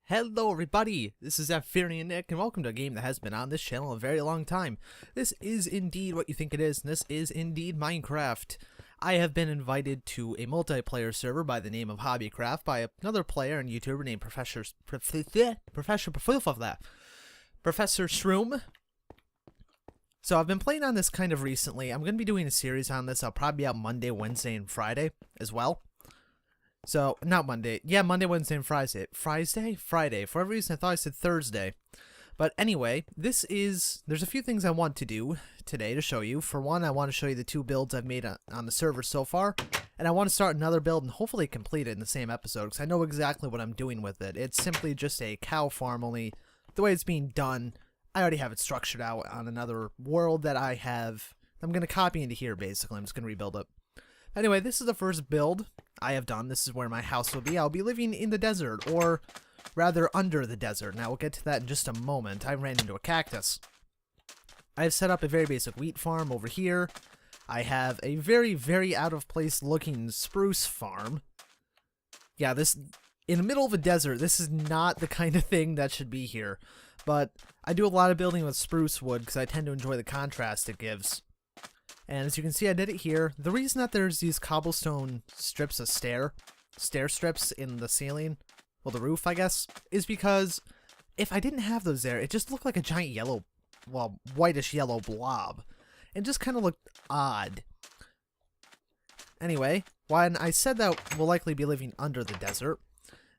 Hello everybody, this is ZephyrianNick and welcome to a game that has been on this channel a very long time. This is indeed what you think it is, and this is indeed Minecraft. I have been invited to a multiplayer server by the name of Hobbiecraft by another player and YouTuber named Professor Shroom. So I've been playing on this kind of recently. I'm going to be doing a series on this. I'll probably be out Monday, Wednesday, and Friday as well. So, not Monday. Yeah, Monday, Wednesday, and Friday. Friday. For whatever reason, I thought I said Thursday. But anyway, there's a few things I want to do today to show you. For one, I want to show you the two builds I've made on the server so far. And I want to start another build and hopefully complete it in the same episode, because I know exactly what I'm doing with it. It's simply just a cow farm, only the way it's being done, I already have it structured out on another world that I'm going to copy into here, basically. I'm just going to rebuild it. Anyway, this is the first build I have done. This is where my house will be. I'll be living in the desert, or rather under the desert. Now, we'll get to that in just a moment. I ran into a cactus. I've set up a very basic wheat farm over here. I have a very, very out-of-place looking spruce farm. Yeah, this, in the middle of a desert, this is not the kind of thing that should be here. But I do a lot of building with spruce wood because I tend to enjoy the contrast it gives. And as you can see, I did it here. The reason that there's these cobblestone strips of stair strips in the ceiling, well, the roof, I guess, is because if I didn't have those there, it just looked like a giant yellow, well, whitish yellow blob. It just kind of looked odd. Anyway, when I said that we'll likely be living under the desert,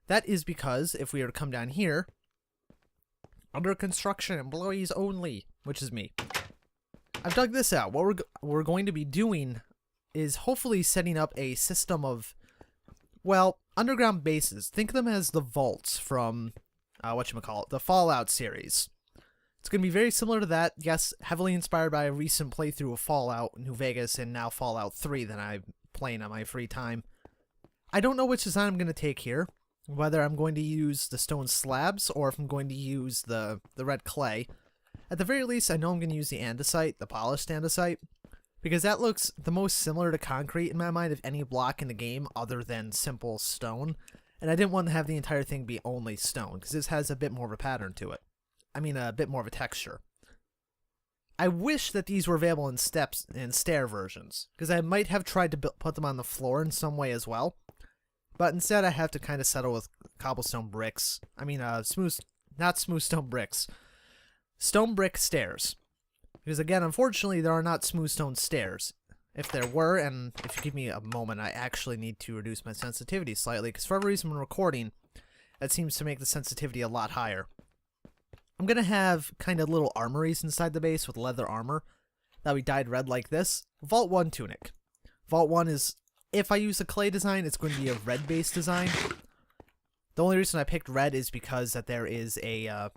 that is because if we were to come down here, under construction, employees only, which is me. I've dug this out. What we're going to be doing is hopefully setting up a system of, well, underground bases. Think of them as the vaults from, the Fallout series. It's going to be very similar to that. Yes, heavily inspired by a recent playthrough of Fallout New Vegas and now Fallout 3 that I'm playing on my free time. I don't know which design I'm going to take here. Whether I'm going to use the stone slabs or if I'm going to use the red clay. At the very least, I know I'm going to use the andesite, the polished andesite, because that looks the most similar to concrete in my mind of any block in the game other than simple stone. And I didn't want to have the entire thing be only stone, because this has a bit more of a pattern to it. I mean, a bit more of a texture. I wish that these were available in steps and stair versions, because I might have tried to put them on the floor in some way as well. But instead, I have to kind of settle with cobblestone bricks. I mean, not smooth stone bricks. Stone brick stairs. Because again, unfortunately, there are not smooth stone stairs. If there were, and if you give me a moment, I actually need to reduce my sensitivity slightly, because for every reason when recording, that seems to make the sensitivity a lot higher. I'm going to have kind of little armories inside the base with leather armor that we dyed red like this. Vault 1 tunic. Vault 1 is, if I use a clay design, it's going to be a red-based design. The only reason I picked red is because that there is a, a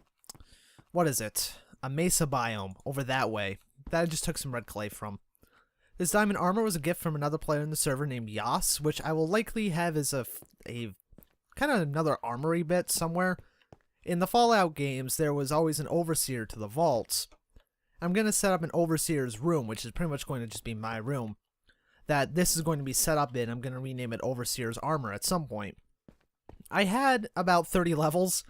mesa biome over that way that I just took some red clay from. This diamond armor was a gift from another player in the server named Yas, which I will likely have as a kind of another armory bit somewhere. In the Fallout games, there was always an overseer to the vaults. I'm going to set up an overseer's room, which is pretty much going to just be my room, that this is going to be set up in. I'm going to rename it Overseer's Armor at some point. I had about 30 levels,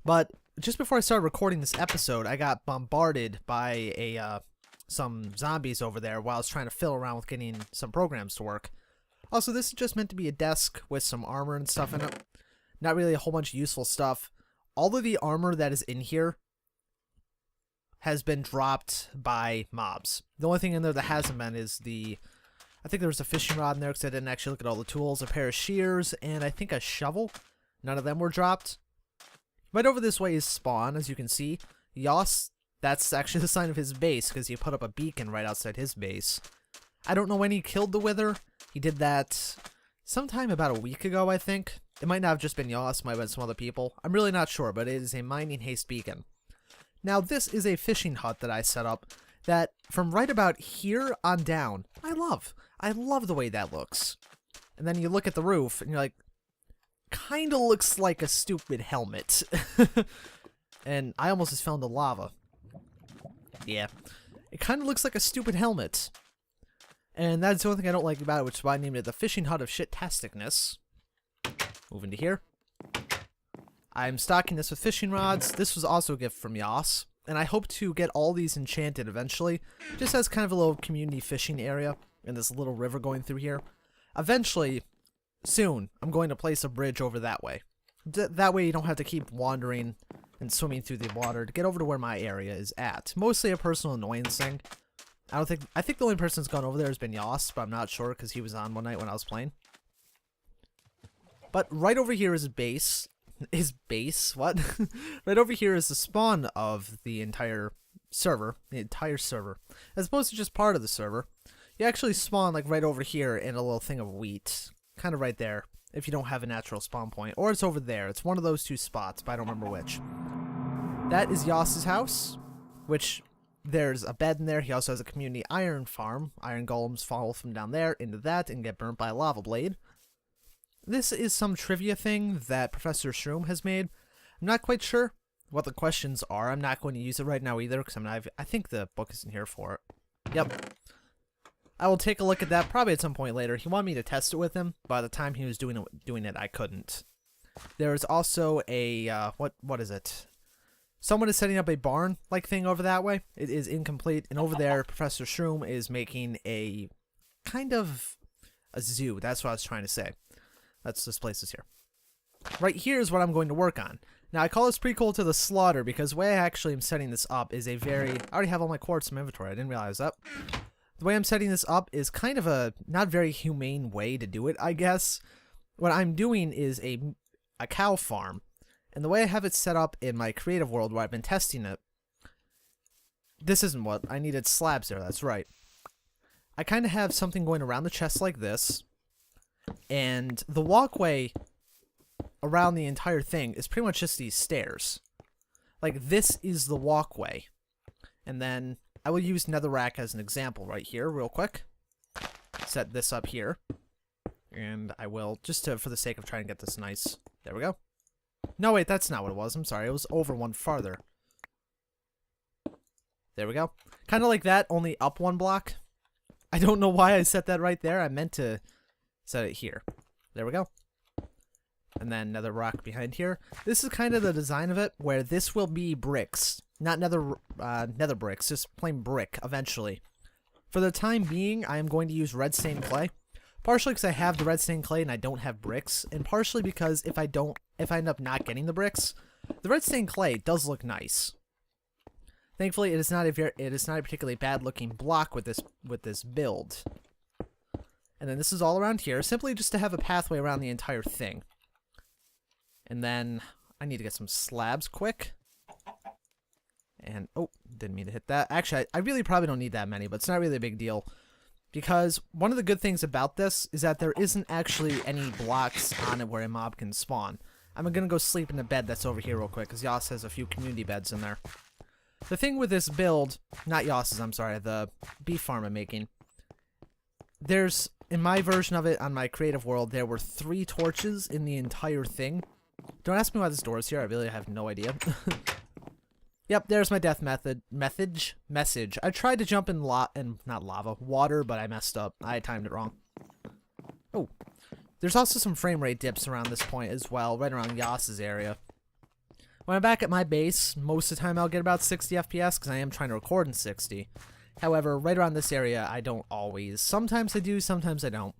but just before I started recording this episode, I got bombarded by some zombies over there while I was trying to fiddle around with getting some programs to work. Also, this is just meant to be a desk with some armor and stuff in it. Not really a whole bunch of useful stuff. All of the armor that is in here has been dropped by mobs. The only thing in there that hasn't been is I think there was a fishing rod in there because I didn't actually look at all the tools, a pair of shears, and I think a shovel. None of them were dropped. Right over this way is spawn, as you can see. Yas, that's actually the sign of his base, because he put up a beacon right outside his base. I don't know when he killed the Wither. He did that sometime about a week ago, I think. It might not have just been Yas, might have been some other people. I'm really not sure, but it is a mining haste beacon. Now, this is a fishing hut that I set up that, from right about here on down, I love. I love the way that looks. And then you look at the roof, and you're like, kinda looks like a stupid helmet. And I almost just fell into lava. Yeah. It kinda looks like a stupid helmet. And that's the only thing I don't like about it, which is why I named it the Fishing Hut of Shit-tasticness. Move into here. I'm stocking this with fishing rods. This was also a gift from Yas, and I hope to get all these enchanted eventually, just as kind of a little community fishing area and this little river going through here. Eventually, soon, I'm going to place a bridge over that way. That way you don't have to keep wandering and swimming through the water to get over to where my area is at. Mostly a personal annoyance thing. I think the only person that's gone over there has been Yas, but I'm not sure because he was on one night when I was playing. But right over here is his base. His base? What? Right over here is the spawn of the entire server. As opposed to just part of the server. You actually spawn like right over here in a little thing of wheat. Kind of right there. If you don't have a natural spawn point. Or it's over there. It's one of those two spots, but I don't remember which. That is Yas's house, which there's a bed in there. He also has a community iron farm. Iron golems fall from down there into that and get burnt by a lava blade. This is some trivia thing that Professor Shroom has made. I'm not quite sure what the questions are. I'm not going to use it right now either because I think the book isn't here for it. Yep. I will take a look at that probably at some point later. He wanted me to test it with him. By the time he was doing it, I couldn't. There is also a what is it? Someone is setting up a barn-like thing over that way. It is incomplete, and over there, Professor Shroom is making a kind of a zoo. That's what I was trying to say. This place is here. Right here is what I'm going to work on. Now, I call this Prequel to the Slaughter because the way I actually am setting this up is a very... I already have all my quartz in my inventory. I didn't realize that. The way I'm setting this up is kind of a not very humane way to do it, I guess. What I'm doing is a cow farm. And the way I have it set up in my creative world where I've been testing it... This isn't what... I needed slabs there, that's right. I kind of have something going around the chest like this. And the walkway around the entire thing is pretty much just these stairs. Like, this is the walkway. And then I will use netherrack as an example right here, real quick. Set this up here. And I will, just for the sake of trying to get this nice. There we go. No, wait, that's not what it was. I'm sorry. It was over one farther. There we go. Kind of like that, only up one block. I don't know why I set that right there. I meant to set it here. There we go. And then another rock behind here. This is kind of the design of it, where this will be bricks. Not nether bricks, just plain brick, eventually. For the time being, I am going to use red stained clay. Partially because I have the red stained clay and I don't have bricks, and partially because if I end up not getting the bricks, the red stained clay does look nice. Thankfully, it is not a particularly bad looking block with this build. And then this is all around here, simply just to have a pathway around the entire thing. And then I need to get some slabs quick. And oh, didn't mean to hit that. Actually, I really probably don't need that many, but it's not really a big deal. Because one of the good things about this is that there isn't actually any blocks on it where a mob can spawn. I'm going to go sleep in the bed that's over here real quick, because Yas has a few community beds in there. The thing with this build, not Yas's, I'm sorry, the beef farm I'm making, there's, in my version of it on my creative world, there were 3 torches in the entire thing. Don't ask me why this door is here, I really have no idea. Yep, there's my death message. I tried to jump in not lava, water, but I messed up. I timed it wrong. Oh, there's also some frame rate dips around this point as well, right around Yas's area. When I'm back at my base, most of the time I'll get about 60 FPS because I am trying to record in 60. However, right around this area, I don't always. Sometimes I do, sometimes I don't.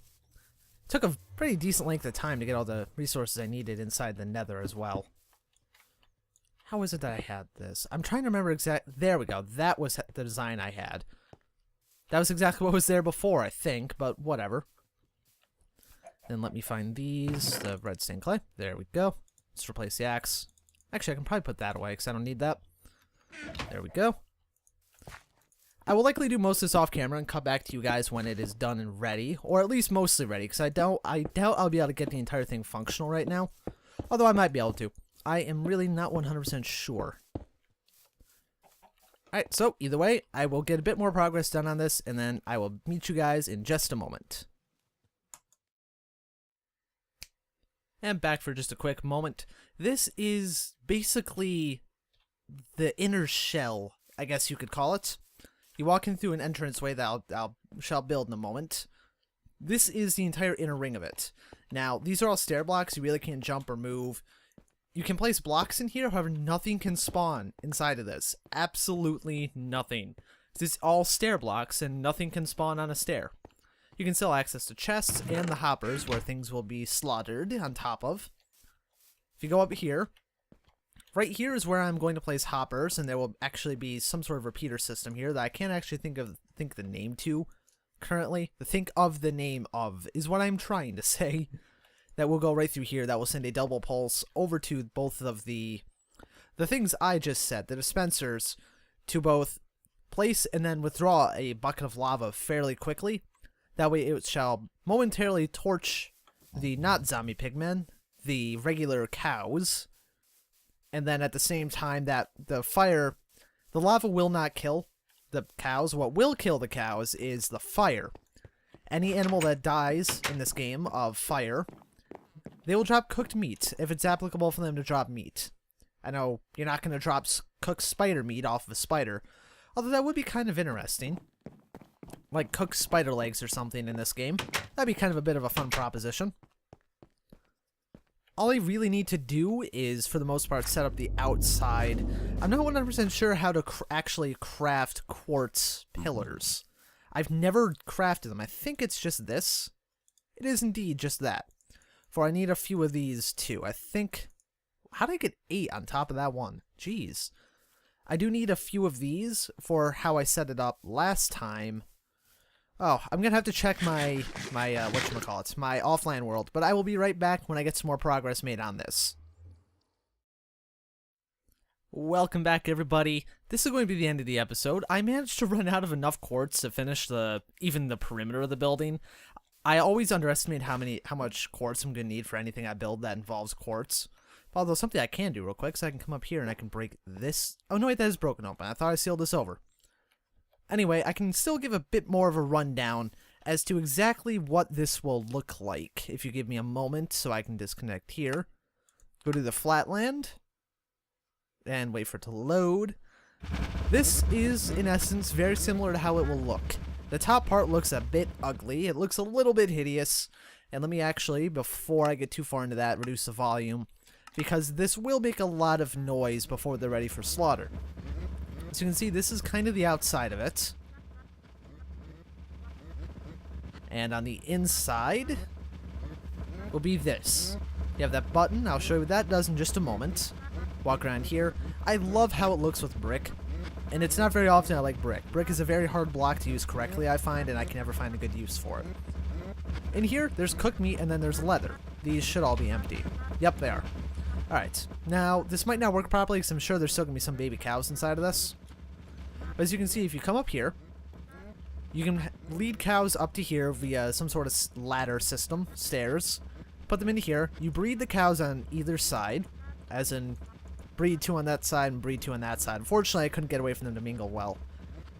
It took a pretty decent length of time to get all the resources I needed inside the nether as well. How is it that I had this? I'm trying to remember there we go. That was the design I had. That was exactly what was there before, I think, but whatever. Then let me find these, the red stained clay. There we go. Let's replace the axe. Actually, I can probably put that away because I don't need that. There we go. I will likely do most of this off camera and cut back to you guys when it is done and ready, or at least mostly ready, because I doubt I'll be able to get the entire thing functional right now. Although I might be able to. I am really not 100% sure. Alright, so either way, I will get a bit more progress done on this, and then I will meet you guys in just a moment. And back for just a quick moment. This is basically the inner shell, I guess you could call it. You walk in through an entranceway that I shall build in a moment. This is the entire inner ring of it. Now, these are all stair blocks. You really can't jump or move. You can place blocks in here, however, nothing can spawn inside of this. Absolutely nothing. It's all stair blocks, and nothing can spawn on a stair. You can still access the chests and the hoppers, where things will be slaughtered on top of. If you go up here, right here is where I'm going to place hoppers, and there will actually be some sort of repeater system here that I can't actually think the name to currently. The think of the name of is what I'm trying to say. That will go right through here. That will send a double pulse over to both of the things I just said, the dispensers, to both place and then withdraw a bucket of lava fairly quickly. That way it shall momentarily torch the not zombie pigmen, the regular cows, and then at the same time that the lava will not kill the cows. What will kill the cows is the fire. Any animal that dies in this game of fire, they will drop cooked meat, if it's applicable for them to drop meat. I know you're not going to drop cooked spider meat off of a spider, although that would be kind of interesting. Like cooked spider legs or something in this game. That'd be kind of a bit of a fun proposition. All I really need to do is, for the most part, set up the outside. I'm not 100% sure how to actually craft quartz pillars. I've never crafted them. I think it's just this. It is indeed just that. For I need a few of these too. I think... How did I get 8 on top of that one? Jeez. I do need a few of these for how I set it up last time. Oh, I'm gonna have to check my whatchamacallit, my offline world, but I will be right back when I get some more progress made on this. Welcome back, everybody. This is going to be the end of the episode. I managed to run out of enough quartz to finish even the perimeter of the building. I always underestimate how much quartz I'm going to need for anything I build that involves quartz. Although something I can do real quick, so I can come up here and I can break this. Oh no, wait, that is broken open. I thought I sealed this over. Anyway, I can still give a bit more of a rundown as to exactly what this will look like. If you give me a moment so I can disconnect here. Go to the flatland. And wait for it to load. This is, in essence, very similar to how it will look. The top part looks a bit ugly. It looks a little bit hideous. And let me actually, before I get too far into that, reduce the volume. Because this will make a lot of noise before they're ready for slaughter. As you can see, this is kind of the outside of it. And on the inside will be this. You have that button. I'll show you what that does in just a moment. Walk around here. I love how it looks with brick. And it's not very often I like brick. Brick is a very hard block to use correctly, I find, and I can never find a good use for it. In here, there's cooked meat, and then there's leather. These should all be empty. Yep, they are. Alright, now, this might not work properly because I'm sure there's still going to be some baby cows inside of this. But as you can see, if you come up here, you can lead cows up to here via some sort of ladder system, stairs. Put them into here. You breed the cows on either side, as in breed 2 on that side and breed 2 on that side. Unfortunately, I couldn't get away from them to mingle well.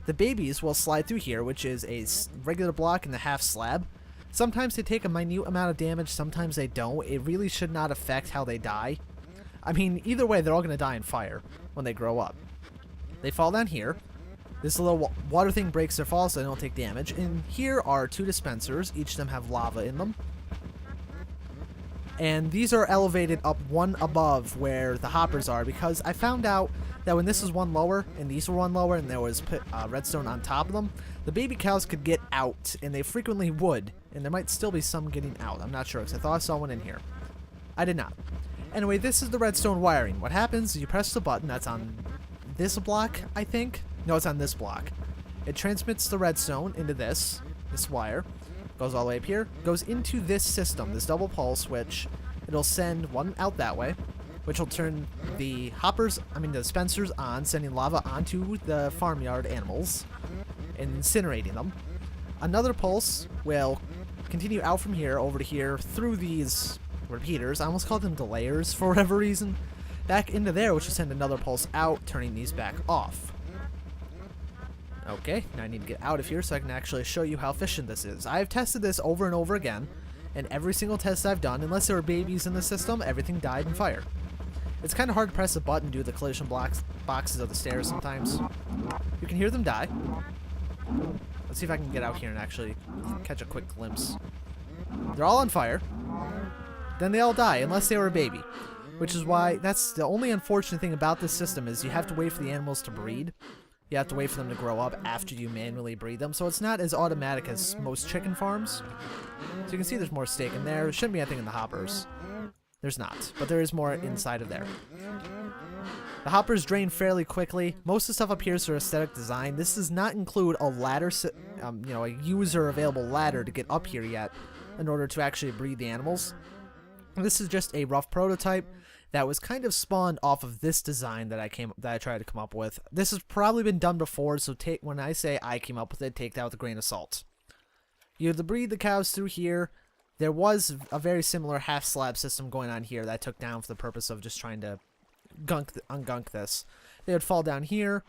The babies will slide through here, which is a regular block in the half slab. Sometimes they take a minute amount of damage, sometimes they don't. It really should not affect how they die. I mean, either way, they're all going to die in fire when they grow up. They fall down here. This little water thing breaks their fall so they don't take damage. And here are 2 dispensers. Each of them have lava in them. And these are elevated up one above where the hoppers are, because I found out that when this was one lower and these were one lower and there was redstone on top of them, the baby cows could get out, and they frequently would. And there might still be some getting out. I'm not sure, because I thought I saw one in here. I did not. Anyway, this is the redstone wiring. What happens is you press the button that's on this block, I think. No, it's on this block. It transmits the redstone into this wire. Goes all the way up here. Goes into this system, this double pulse, which it'll send one out that way, which will turn the the dispensers on, sending lava onto the farmyard animals and incinerating them. Another pulse will continue out from here over to here through these repeaters. I almost called them delayers for whatever reason. Back into there, which will send another pulse out, turning these back off. Okay, now I need to get out of here so I can actually show you how efficient this is. I've tested this over and over again, and every single test I've done, unless there were babies in the system, everything died in fire. It's kind of hard to press a button due to the collision boxes of the stairs sometimes. You can hear them die. Let's see if I can get out here and actually catch a quick glimpse. They're all on fire. Then they all die, unless they were a baby. which is why that's the only unfortunate thing about this system is you have to wait for the animals to breed. You have to wait for them to grow up after you manually breed them, so it's not as automatic as most chicken farms. So you can see there's more steak in there. There shouldn't be anything in the hoppers. There's not, but there is more inside of there. The hoppers drain fairly quickly. Most of the stuff up here is for aesthetic design. This does not include a ladder, a user available ladder to get up here yet in order to actually breed the animals. This is just a rough prototype that was kind of spawned off of this design that I tried to come up with. This has probably been done before, so when I say I came up with it, take that with a grain of salt. You have to breed the cows through here. There was a very similar half slab system going on here that I took down for the purpose of just trying to ungunk this. They would fall down here,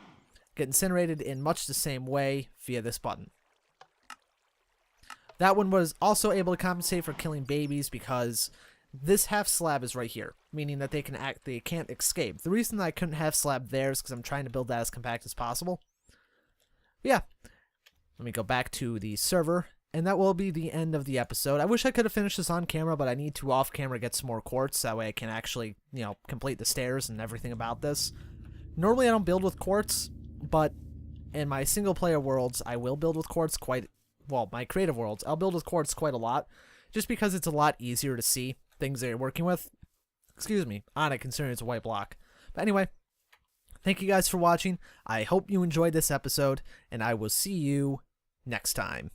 get incinerated in much the same way via this button. That one was also able to compensate for killing babies because this half slab is right here, meaning that they can't escape. The reason that I couldn't half slab there is because I'm trying to build that as compact as possible. But yeah, let me go back to the server, and that will be the end of the episode. I wish I could have finished this on camera, but I need to off camera get some more quartz, that way I can actually, complete the stairs and everything about this. Normally I don't build with quartz, but in my single player worlds, I will build with quartz my creative worlds, I'll build with quartz quite a lot, just because it's a lot easier to see things that you're working with, on it, considering it's a white block. But anyway, thank you guys for watching. I hope you enjoyed this episode, and I will see you next time.